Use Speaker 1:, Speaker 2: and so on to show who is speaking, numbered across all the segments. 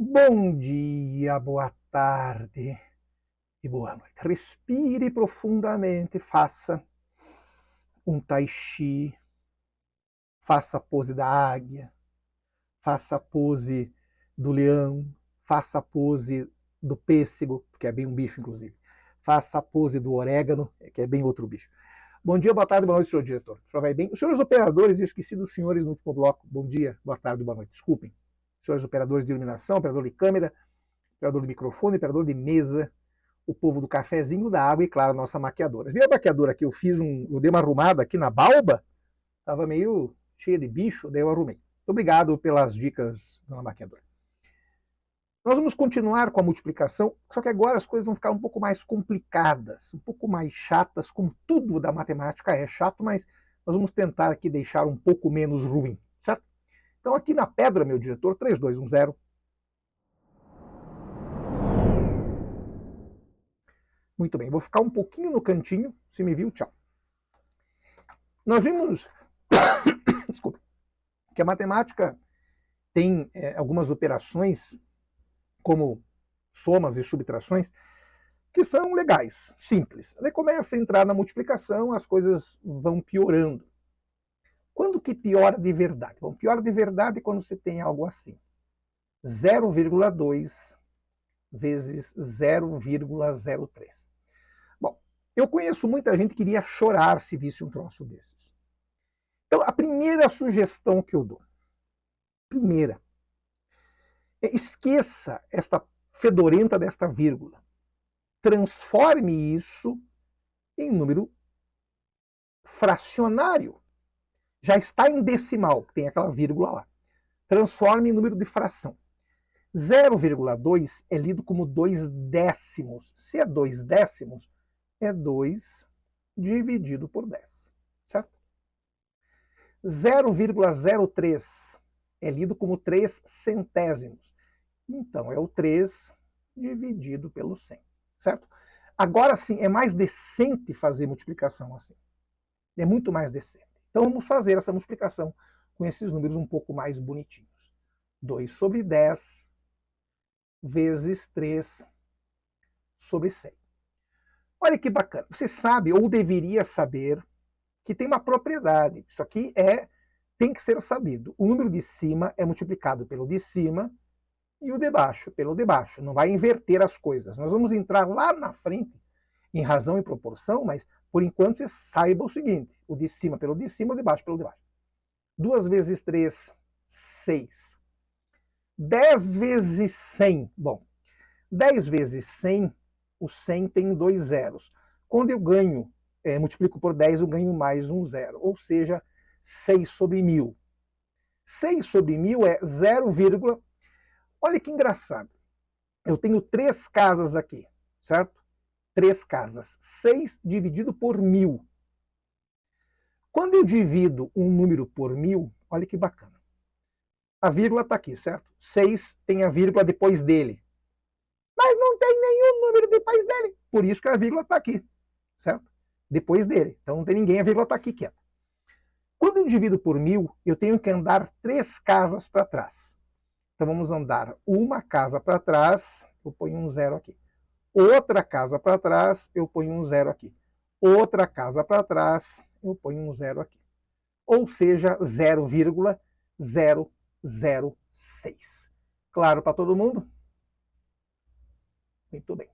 Speaker 1: Bom dia, boa tarde e boa noite. Respire profundamente, faça um tai chi, faça a pose da águia, faça a pose do leão, faça a pose do pêssego, que é bem um bicho, inclusive. Faça a pose do orégano, que é bem outro bicho. Bom dia, boa tarde, boa noite, senhor diretor. O senhor vai bem? Os senhores operadores, eu esqueci dos senhores no último bloco. Bom dia, boa tarde, boa noite. Desculpem. Senhores operadores de iluminação, operador de câmera, operador de microfone, operador de mesa, o povo do cafezinho, da água e, claro, a nossa maquiadora. Viu a maquiadora aqui? Eu dei uma arrumada aqui na balba, estava meio cheia de bicho, daí eu arrumei. Muito obrigado pelas dicas, dona maquiadora. Nós vamos continuar com a multiplicação, só que agora as coisas vão ficar um pouco mais complicadas, um pouco mais chatas, como tudo da matemática é chato, mas nós vamos tentar aqui deixar um pouco menos ruim, certo? Então aqui na pedra, meu diretor, 3210. Muito bem, vou ficar um pouquinho no cantinho, se me viu, tchau. Nós vimos, desculpa, que a matemática tem algumas operações, como somas e subtrações, que são legais, simples. Aí começa a entrar na multiplicação, as coisas vão piorando. Quando que piora de verdade? Bom, piora de verdade quando você tem algo assim. 0,2 vezes 0,03. Bom, eu conheço muita gente que iria chorar se visse um troço desses. Então, a primeira sugestão que eu dou, esqueça esta fedorenta desta vírgula. Transforme isso em número fracionário. Já está em decimal, tem aquela vírgula lá. Transforme em número de fração. 0,2 é lido como 2 décimos. Se é 2 décimos, é 2 dividido por 10, certo? 0,03 é lido como 3 centésimos. Então, é o 3 dividido pelo 100, certo? Agora sim, é mais decente fazer multiplicação assim. É muito mais decente. Então, vamos fazer essa multiplicação com esses números um pouco mais bonitinhos. 2 sobre 10 vezes 3 sobre 100. Olha que bacana. Você sabe, ou deveria saber, que tem uma propriedade. Isso aqui tem que ser sabido. O número de cima é multiplicado pelo de cima e o de baixo pelo de baixo. Não vai inverter as coisas. Nós vamos entrar lá na frente em razão e proporção, mas por enquanto você saiba o seguinte: o de cima pelo de cima, o de baixo pelo de baixo. 2 vezes 3, 6. 10 vezes 100. Bom, 10 vezes 100, o 100 tem 2 zeros. Quando eu ganho, multiplico por 10, eu ganho mais um zero. Ou seja, 6 sobre 1000. 6 sobre 1000 é 0, olha que engraçado. Eu tenho 3 casas aqui, certo? 3 casas. 6 dividido por 1000. Quando eu divido um número por 1000, olha que bacana. A vírgula está aqui, certo? 6 tem a vírgula depois dele. Mas não tem nenhum número depois dele. Por isso que a vírgula está aqui, certo? Depois dele. Então não tem ninguém, a vírgula está aqui quieta. Quando eu divido por 1000, eu tenho que andar 3 casas para trás. Então vamos andar uma casa para trás, eu ponho um zero aqui. Outra casa para trás, eu ponho um zero aqui. Outra casa para trás, eu ponho um zero aqui. Ou seja, 0,006. Claro para todo mundo? Muito bem.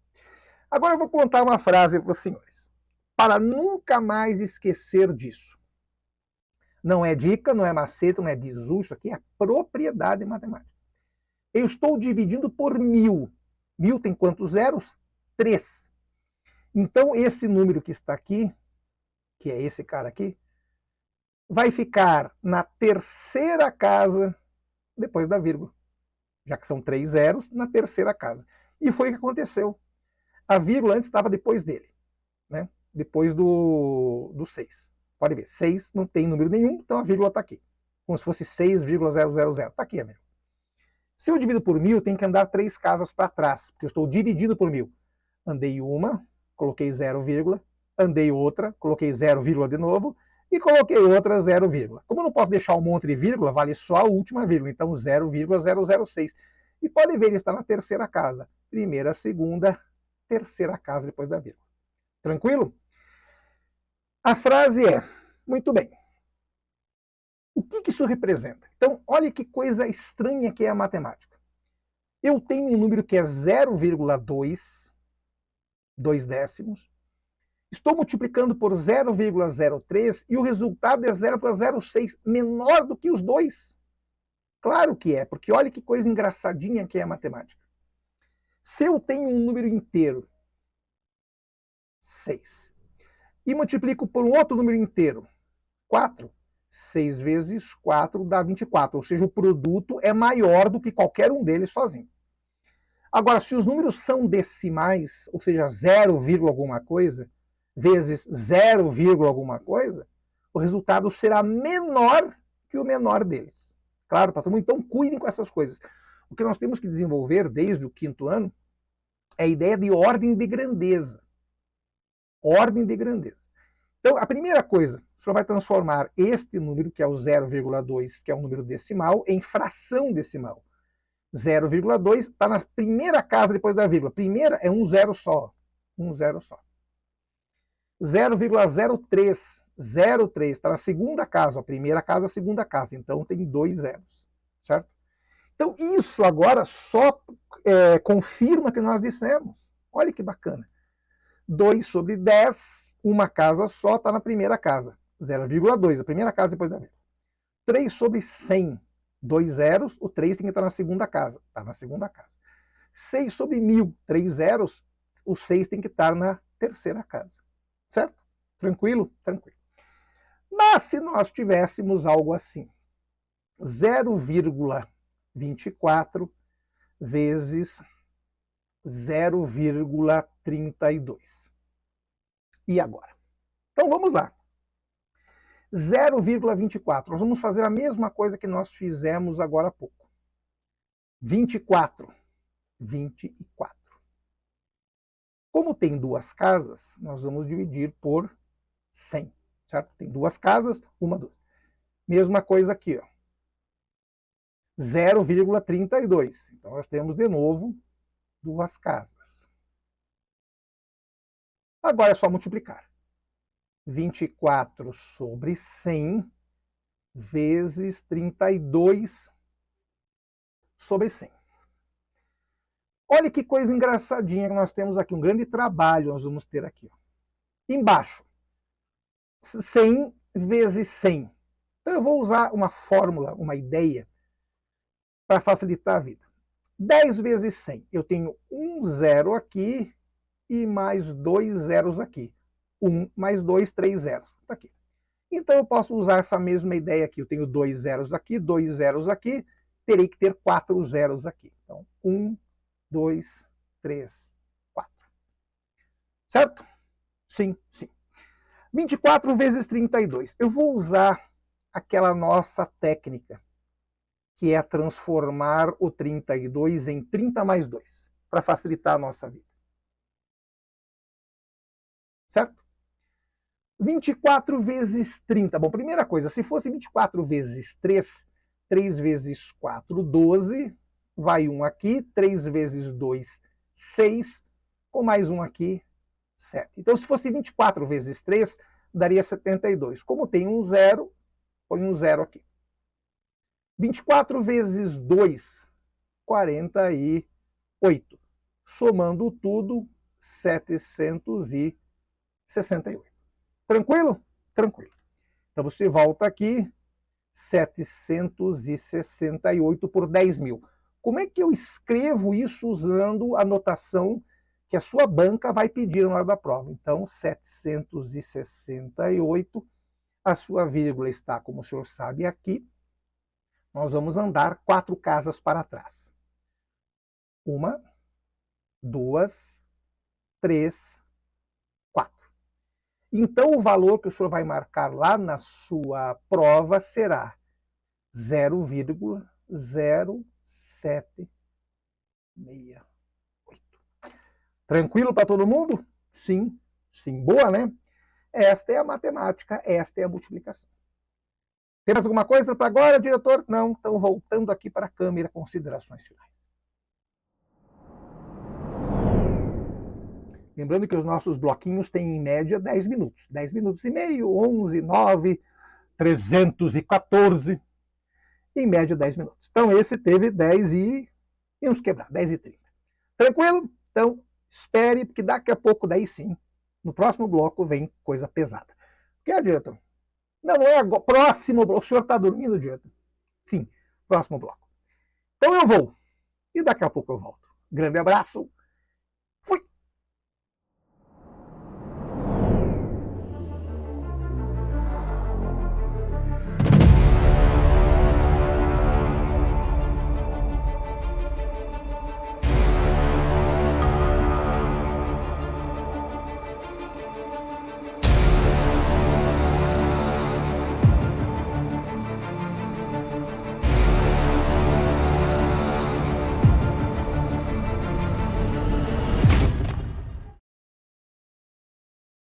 Speaker 1: Agora eu vou contar uma frase para os senhores, para nunca mais esquecer disso. Não é dica, não é macete, não é bizu, isso aqui é propriedade matemática. Eu estou dividindo por 1000. 1000 tem quantos zeros? 3. Então, esse número que está aqui, que é esse cara aqui, vai ficar na terceira casa depois da vírgula. Já que são 3 zeros, na terceira casa. E foi o que aconteceu. A vírgula antes estava depois dele, né? Depois do 6. Pode ver, 6 não tem número nenhum, então a vírgula está aqui. Como se fosse 6,000. Está aqui a vírgula. Se eu divido por 1000, eu tenho que andar 3 casas para trás, porque eu estou dividindo por 1000. Andei uma, coloquei 0, andei outra, coloquei 0, de novo, e coloquei outra 0, Como eu não posso deixar um monte de vírgula, vale só a última vírgula, então 0,006. E pode ver, ele está na terceira casa. Primeira, segunda, terceira casa depois da vírgula. Tranquilo? A frase é, muito bem. O que isso representa? Então, olha que coisa estranha que é a matemática. Eu tenho um número que é 0,2, 2 décimos. Estou multiplicando por 0,03 e o resultado é 0,06, menor do que os dois. Claro que é, porque olha que coisa engraçadinha que é a matemática. Se eu tenho um número inteiro, 6, e multiplico por um outro número inteiro, 4, 6 vezes 4 dá 24, ou seja, o produto é maior do que qualquer um deles sozinho. Agora, se os números são decimais, ou seja, 0, alguma coisa, vezes 0, alguma coisa, o resultado será menor que o menor deles. Claro, patrão, então cuidem com essas coisas. O que nós temos que desenvolver desde o 5º ano é a ideia de ordem de grandeza. Ordem de grandeza. Então, a primeira coisa, o senhor vai transformar este número, que é o 0,2, que é um número decimal, em fração decimal. 0,2 está na primeira casa depois da vírgula. Primeira é um zero só. Um zero só. 0,03. 0,3 está na segunda casa. A primeira casa, a segunda casa. Então tem 2 zeros. Certo? Então isso agora só confirma o que nós dissemos. Olha que bacana. 2 sobre 10, uma casa só está na primeira casa. 0,2, a primeira casa depois da vírgula. 3 sobre 100. 2 zeros, o 3 tem que estar na segunda casa. Está na segunda casa. 6 sobre 1000, 3 zeros, o 6 tem que estar na terceira casa. Certo? Tranquilo? Tranquilo. Mas se nós tivéssemos algo assim, 0,24 vezes 0,32. E agora? Então vamos lá. 0,24. Nós vamos fazer a mesma coisa que nós fizemos agora há pouco. 24. 24. Como tem duas casas, nós vamos dividir por 100. Certo? Tem duas casas, uma, duas. Mesma coisa aqui, ó. 0,32. Então nós temos de novo duas casas. Agora é só multiplicar. 24 sobre 100 vezes 32 sobre 100. Olha que coisa engraçadinha que nós temos aqui, um grande trabalho nós vamos ter aqui. Ó. Embaixo, 100 vezes 100. Então eu vou usar uma fórmula, uma ideia, para facilitar a vida. 10 vezes 100. Eu tenho um zero aqui e mais 2 zeros aqui. 1 mais 2, 3 zeros. Está aqui. Então eu posso usar essa mesma ideia aqui. Eu tenho 2 zeros aqui, 2 zeros aqui. Terei que ter 4 zeros aqui. Então, 1, 2, 3, 4. Certo? Sim, sim. 24 vezes 32. Eu vou usar aquela nossa técnica, que é transformar o 32 em 30 mais 2, para facilitar a nossa vida. Certo? 24 vezes 30. Bom, primeira coisa, se fosse 24 vezes 3, 3 vezes 4, 12, vai 1 aqui, 3 vezes 2, 6, com mais 1 aqui, 7. Então, se fosse 24 vezes 3, daria 72. Como tem um zero, põe um zero aqui. 24 vezes 2, 48. Somando tudo, 768. Tranquilo? Tranquilo. Então você volta aqui, 768 por 10 mil. Como é que eu escrevo isso usando a notação que a sua banca vai pedir na hora da prova? Então, 768, a sua vírgula está, como o senhor sabe, aqui. Nós vamos andar 4 casas para trás. 1, 2, 3, 4. Então, o valor que o senhor vai marcar lá na sua prova será 0,0768. Tranquilo para todo mundo? Sim, sim. Boa, né? Esta é a matemática, esta é a multiplicação. Tem mais alguma coisa para agora, diretor? Não, então voltando aqui para a câmera, considerações finais. Lembrando que os nossos bloquinhos têm em média 10 minutos. 10 minutos e meio, 11, 9, 314, em média 10 minutos. Então esse teve 10 e uns quebrar, 10 e 30. Tranquilo? Então espere, porque daqui a pouco, daí sim, no próximo bloco vem coisa pesada. O que é, diretor? Não, não é agora. Próximo bloco. O senhor está dormindo, diretor? Sim, próximo bloco. Então eu vou. E daqui a pouco eu volto. Grande abraço.